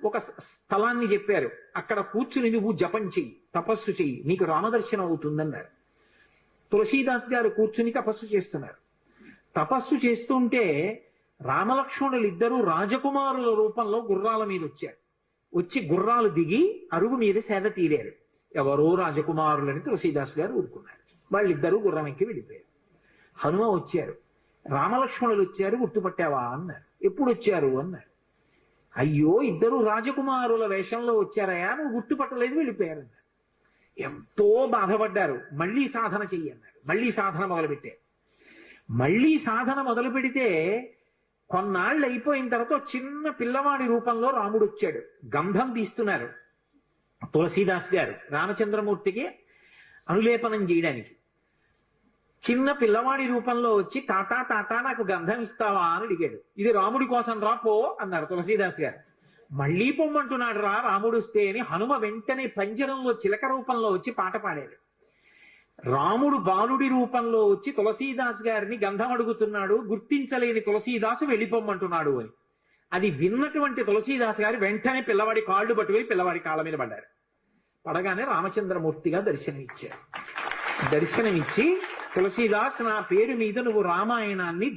ఒక స్థలాన్ని చెప్పారు. అక్కడ కూర్చుని నువ్వు జపం చెయ్యి, తపస్సు చెయ్యి, నీకు రామదర్శనం అవుతుందన్నారు. తులసీదాస్ గారు కూర్చుని తపస్సు చేస్తున్నారు. తపస్సు చేస్తుంటే రామలక్ష్మణులు ఇద్దరూ రాజకుమారుల రూపంలో గుర్రాల మీద వచ్చారు. వచ్చి గుర్రాలు దిగి అరుగు మీద సేద తీరారు. ఎవరో రాజకుమారులని తులసీదాస్ గారు ఊరుకున్నారు. వాళ్ళిద్దరూ గుర్రం ఎక్కి వెళ్ళిపోయారు. హనుమ వచ్చారు. రామలక్ష్మణులు వచ్చారు, గుర్తుపట్టావా అన్నారు. ఎప్పుడు వచ్చారు అన్నారు. అయ్యో, ఇద్దరు రాజకుమారుల వేషంలో వచ్చారయా, నువ్వు గుర్తుపట్టలేదు, వెళ్ళిపోయారు అన్నారు. ఎంతో బాధపడ్డారు. మళ్ళీ సాధన చెయ్యన్నారు. మళ్ళీ సాధన మొదలుపెట్టారు. మళ్ళీ సాధన మొదలు పెడితే కొన్నాళ్ళు అయిపోయిన తర్వాత చిన్న పిల్లవాడి రూపంలో రాముడు వచ్చాడు. గంధం తీస్తున్నారు తులసీదాస్ గారు రామచంద్రమూర్తికి అనులేపనం చేయడానికి. చిన్న పిల్లవాడి రూపంలో వచ్చి తాతా తాతా నాకు గంధం ఇస్తావా అని అడిగాడు. ఇది రాముడి కోసం రా, పో అన్నారు తులసీదాస్ గారు. మళ్ళీ పొమ్మంటున్నాడు రా రాముడు వస్తే అని హనుమ వెంటనే పంజరంలో చిలక రూపంలో వచ్చి పాట పాడాడు. రాముడు బాలుడి రూపంలో వచ్చి తులసీదాస్ గారిని గంధం అడుగుతున్నాడు. గుర్తించలేని తులసీదాసు వెళ్ళిపోమ్మంటున్నాడు అని. అది విన్నటువంటి తులసీదాస్ గారు వెంటనే పిల్లవాడి కాళ్ళు పట్టుకుని పిల్లవాడి కాళ్ళ మీద పడ్డారు. పడగానే రామచంద్రమూర్తిగా దర్శనమిచ్చారు. దర్శనమిచ్చి, తులసీదాస్, నా పేరు మీద నువ్వు రామాయణాన్ని